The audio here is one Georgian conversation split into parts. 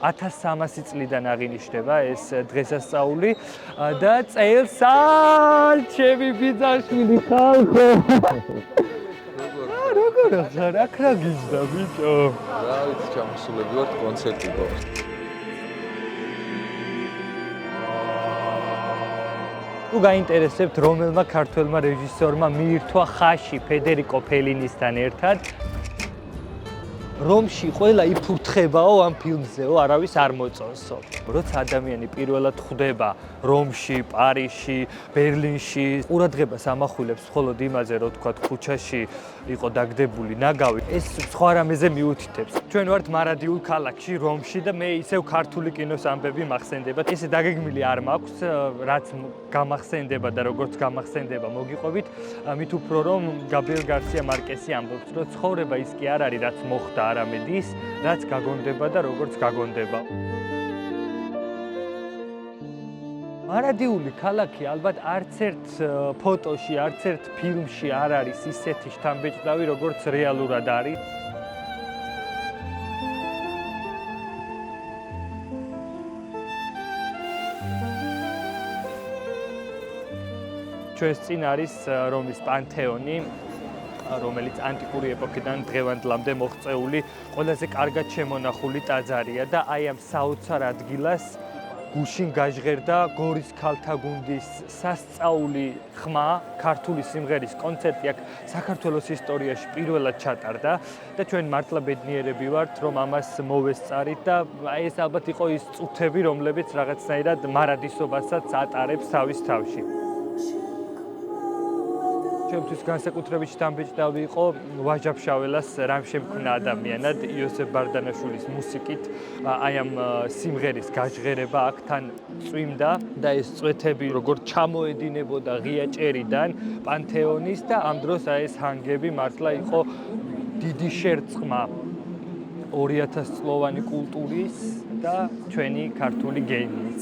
1300 წლიდან აღინიშნება ეს დღესასწაული და წელს ჩემი ბიძაშვილი ხალხო. როგორ ხარ? აქ რა გიჟდა ბიჭო? რა ვიცი, ჩამოსულები ვართ კონცერტი გვაქვს. თუ გაინტერესებთ რომელმა ქართველმა რეჟისორმა მიირთვა ხაში ფედერიკო ფელინისთან ერთად რომში ყველა იფურთხებაო ამ ფილმზეო, არავის არ მოწონსო. როცა ადამიანი პირველად ხვდება რომში, პარიზში, ბერლინში, ყურადღებას ამახვილებს მხოლოდ იმაზე, რომ თქვა ქუჩაში იყო დაგდებული ნაგავი, ეს სხვა რამეზე მიუთითებს. ჩვენ ვართ მარადიულ ქალაქში, რომში და მე ისევ ქართული კინოს ამბები მახსენდება. ესე დაგეგმილი არ მაქვს, რაც გამახსენდება და როგორც გამახსენდება მოგიყვებით, მით უფრო რომ გაბრიელ გარსია მარკესი ამბობს, რომ ცხოვრება ის კი არ არის, რაც მოხდა არამედ ის, რაც გაგონდება და როგორც გაგონდება. მარადიული ქალაქი ალბათ არც ერთ ფოტოში, არც ერთ ფილმში არ არის ისეთი შთამბეჭდავი, როგორც რეალურად არის. ჩვენს წინ არის რომის პანთეონი, რომელიც ანტიკური ეპოქიდან დღევანდლამდე მოღწეული ყველაზე კარგად შემონახული ტაძარია და აი ამ საოცარ ადგილას გუშინ გაჟღერდა გორის ქალთა გუნდის სასწაული ხმა, ქართული სიმღერის კონცერტი აქ საქართველოს ისტორიაში პირველად ჩატარდა და ჩვენ მართლა ბედნიერები ვართ, რომ ამას მოვესწარით და აი ეს ალბათ იყო ის წუთები, რომლებიც რაღაცნაირად მარადისობასაც ატარებს თავის თავში. ჩემთვის განსაკუთრებით შთამბეჭდავი იყო ვაჟა-ფშაველას რამ შემქმნა ადამიანად იოსებ ბარდანაშვილის მუსიკით აი ამ სიმღერის გაჟღერება აქ თან წვიმდა და ეს წვეთები როგორ ჩამოედინებოდა ღია ჭერიდან პანთეონის და ამ დროს აი ეს ჰანგები მართლა იყო დიდი შერწყმა 2000 წლოვანი კულტურის და ჩვენი ქართული გენიის.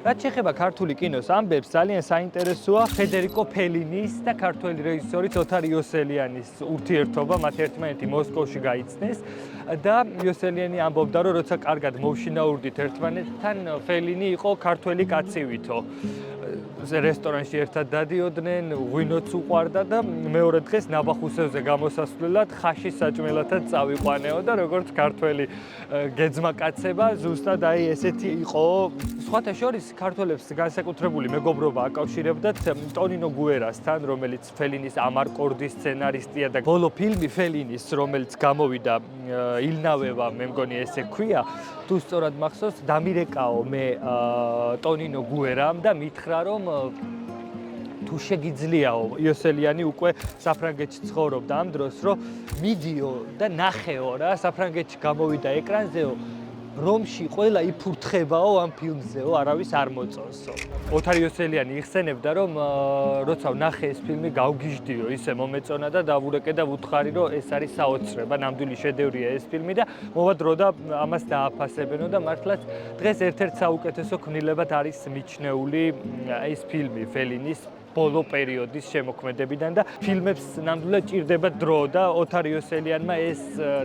რაც შეეხება ქართული კინოს ამბებს, ძალიან საინტერესოა ფედერიკო ფელინის და ქართველი რეჟისორის ოთარ იოსელიანის ურთიერთობა, მათ ერთმანეთი მოსკოვში გაიცნეს და იოსელიანი ამბობდა, რომ როცა კარგად მოვშინაურდით ერთმანეთთან, ფელინი იყო ქართველი კაცივითო. რესტორანში ერთად დადიოდნენ, ღვინოც უყვარდა და მეორე დღეს ნაბახუსევზე გამოსასვლელად ხაშის საჭმელათაც წავიყვანეო და როგორც ქართველი გეძმაკაცება, ზუსტად აი ესეთი იყო. სხვათა შორის ქართველებს განსაკუთრებული მეგობრობა აკავშირებდათ ტონინო გუერასთან, რომელიც ფელინის ამარკორდის სცენარისტია და ბოლო ფილმი ფელინის, რომელიც გამოვიდა ილნავევა, მე მგონი ესე ქვია, თუ სწორად მახსოვს, დამირეკაო მე ტონინო გუერამ და მითხრა რომ თუ შეგიძლიაო იოსელიანი უკვე საფრანგეთში ცხოვრობდა ამ დროს რომ მიდიო და ნახეო რა საფრანგეთში გამოვიდა ეკრანზეო რომში ყველა იფურთხებაო ამ ფილმზეო არავის არ მოწონსო. ოთარ იოსელიანი იხსენებდა რომ როცა ვნახე ეს ფილმი გავგიჟდიო ისე მომეწონა და დავურეკე და ვუთხარი რომ ეს არის საოცრება, ნამდვილი შედევრია ეს ფილმი და მოვა დრო და ამას დააფასებენო და მართლაც დღეს ერთ-ერთ საუკეთესო ქმნილებად არის მიჩნეული ეს ფილმი ფელინის ბოლო პერიოდის შემოქმედებიდან და ფილმებს ნამდვილად ჭირდება დრო და ოთარ იოსელიანმა ეს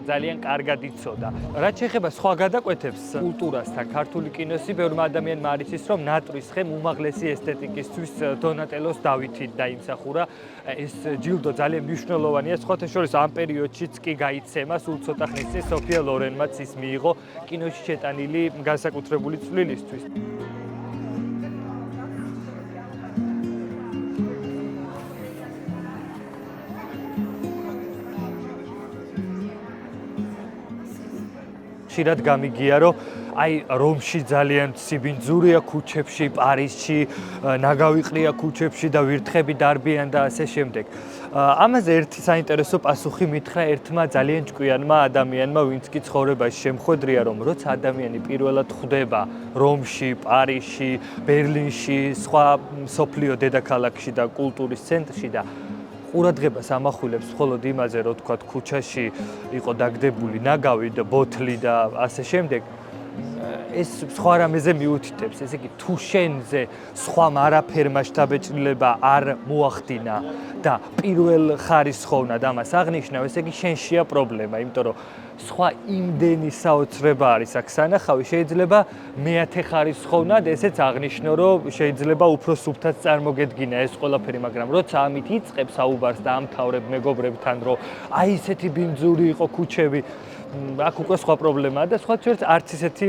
ძალიან კარგად იცოდა. რაც შეეხება სხვა გადაკვეთებს კულტურასთან, ქართული კინოსი ბევრმა ადამიანმა არის ის, რომ ნატრის ხემ უმაღლესი ესთეტიკისთვის დონატელოს დავითით დაიმსახურა. ეს ჯილდო ძალიან მნიშვნელოვანია, სხვათა შორის ამ პერიოდშიც კი გაიცემა, სულ ცოტა ხნის წინ სოფია ლორენმაც ის მიიღო კინოში შეტანილი განსაკუთრებული წვლილისთვის. ხშირად გამიგია, რომ აი რომში ძალიან სიბინძურია ქუჩებში, პარიზში, ნაგავიყრია ქუჩებში და ვირთხები დარბიან და ასე შემდეგ. ამაზე ერთი საინტერესო პასუხი მითხრა ერთმა ძალიან ჭკვიანმა ადამიანმა, ვინც კი ცხოვრებაში შემხვედრია, რომ როცა ადამიანი პირველად ხვდება რომში, პარიზში, ბერლინში, სხვა მსოფლიო დედაქალაქში და კულტურის ცენტრში და ყურადღებას ამახვილებს მხოლოდ იმაზე, რომ თქვა ქუჩაში იყო დაგდებული ნაგავი და ბოთლი და ასე შემდეგ. ეს სხვა რამეზე მიუთითებს, ესე იგი თუ შენზე სხვა არაფერ მასშტაბეჭრილება არ მოახდინა და პირველ ხარისხოვნა და ამას აღნიშნავ, ესე იგი შენშია პრობლემა, იმიტომ რომ სხვა იმდენი საოცრება არის აქ სანახავი, შეიძლება მეათე ხარისხოვნა და ესეც აღნიშნო, რომ შეიძლება უფრო სუფთად წარმოგედგინა ეს ყველაფერი, მაგრამ როცა ამით იწყებს საუბარს და ამთავრებ მეგობრებთან, რომ აი ესეთი ბინძური იყო ქუჩები, აქ უკვე სხვა პრობლემაა და სხვა ჩვენც არც ისეთი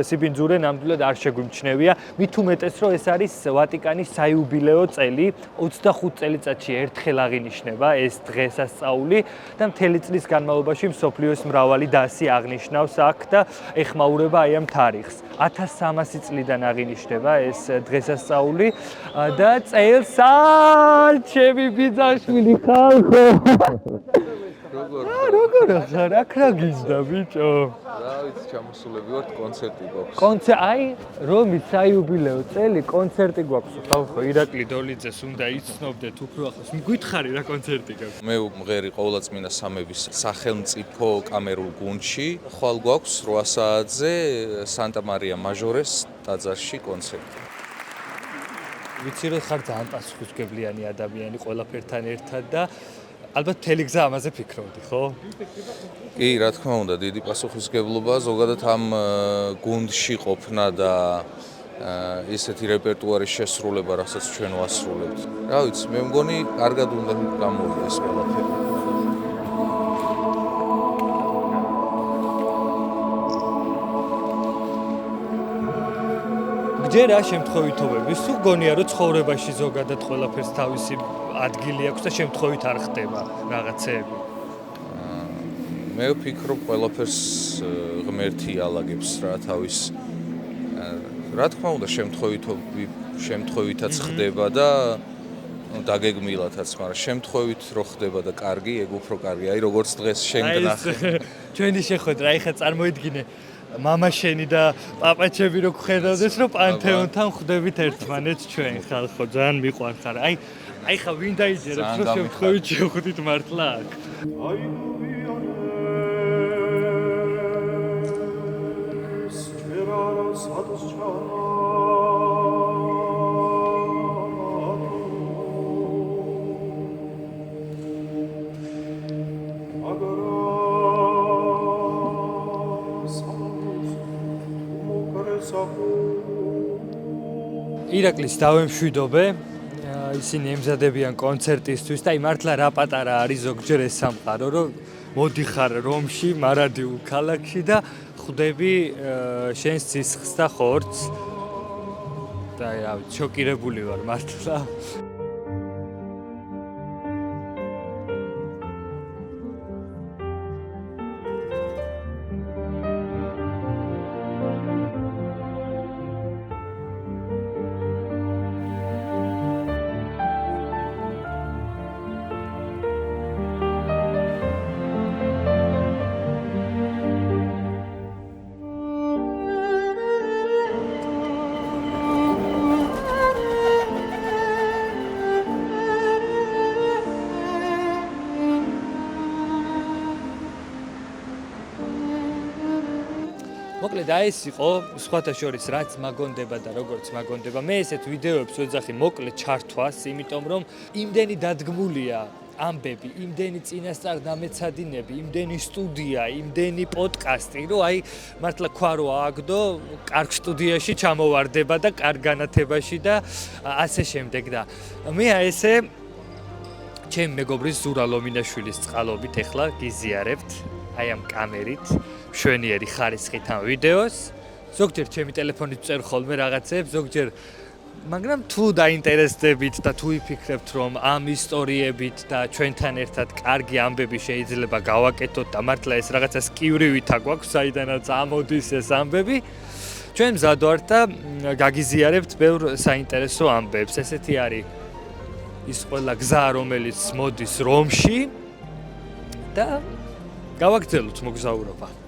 სიბინძურე ნამდვილად არ შეგვიმჩნევია, მით უმეტეს რომ ეს არის ვატიკანის საიუბილეო წელი, 25 წელიწადში ერთხელ აღინიშნება ეს დღესასწაული და მთელი წლის განმავლობაში მსოფლიოს მრავალი დასი აღნიშნავს აქ და ეხმაურება აი ამ თარიღს. 1300 წლიდან აღინიშნება ეს დღესასწაული და წელს ჩემი ბიძაშვილი ხალხო როგორ ხარ? აქ რა გიზდა ბიჭო? რა ვიცი, ჩამოსულები ვართ, კონცერტი გვაქვს. აი, რომის საიუბილეო წელი, კონცერტი გვაქვს. ხალხო, ირაკლი დოლიძეს უნდა იცნობდეთ უფრო ახლოს. მგვითხარი რა კონცერტი გაქვს? მე მღერი ყოვლადწმინდა სამების სახელმწიფო კამერულ გუნდში. ხვალ გვაქვს 8 საათზე სანტა მარია მაჟორეს ტაძარში კონცერტი. ვიცი რომ ხარ ძალიან პასუხისმგებლიანი ადამიანი ყველაფერთან ერთად და ალბათ მთელი გზა ამაზე ფიქრობდი, ხო? კი, რა თქმა უნდა, დიდი პასუხისმგებლობა ზოგადად ამ გუნდში ყოფნა და ესეთი რეპერტუარის შესრულება, რასაც ჩვენ ვასრულებთ. რა ვიცი, მე მგონი, კარგად უნდა გამოვიდეს ეს ყველაფერი. გჯერა შემთხვევითობები, სულ გონია რომ ცხოვრებაში ზოგადად ყველაფერს თავისი ადგილი აქვს და შემთხვევით არ ხდება რაღაცეები. მე ვფიქრობ, ყველაფერს ღმერთი ალაგებს რა თავის. რა თქმა უნდა, შემთხვევითაც ხდება და დაგეგმილათაც, მაგრამ შემთხვევით რო ხდება და კარგი, ეგ უფრო კარგი. აი როგორც დღეს შენ გნახე. ჩვენი შეხვედრა, ეხლა წარმოიდგინე მამა შენი და პაპაჩები რო გხედავდეს, რომ პანთეონთან ხვდებით ერთმანეთს ჩვენ ხალხო, ძალიან მიყვარხარ. აი ხა ვინ დაიჯერებს, რომ შემთხვევით შევხვდით მართლა აქ. ირაკლის დავემშვიდობე, ისინი ემზადებიან კონცერტისთვის და აი მართლა რა პატარა არის ზოგჯერ ეს სამყარო, რომ მოდიხარ რომში, მარადიულ ქალაქში და ხვდები შენს სისხლს და ხორცს და აი რა ვიცი, შოკირებული ვარ მართლა. მოკლედ აი ეს იყო სხვათა შორის რაც მაგონდება და როგორც მაგონდება. მე ესეთ ვიდეოებს ვეძახი მოკლედ ჩართვას, იმიტომ რომ იმდენი დადგმულია ამბები, იმდენი წინასწარ დამეცადინები, იმდენი სტუდია, იმდენი პოდკასტი, რომ აი მართლა ქვა რო ააგდო, კარგ სტუდიაში ჩამოვარდება და კარგ განათებაში და ასე შემდეგ და მე აი ესე ჩემი მეგობრის ზურა ლომინაშვილის წყალობით ეხლა გიზიარებთ აი ამ კამერით მშვენიერი ხარისხით ამ ვიდეოს. ზოგჯერ ჩემი ტელეფონით წერ ხოლმე რაღაცებს, ზოგჯერ მაგრამ თუ დაინტერესდებით და თუ იფიქრებთ რომ ამ ისტორიებით და ჩვენთან ერთად კარგი ამბები შეიძლება გავაკეთოთ და მართლა ეს რაღაცა სკივრივით აგვაქვს, საიდანაც ამოდის ეს ამბები, ჩვენ მზად ვართ და გაგიზიარებთ ბევრ საინტერესო ამბებს. ესეთი არის ის ყველა გზა, რომელიც მოდის რომში და გავაგრძელოთ მოგზაურობა.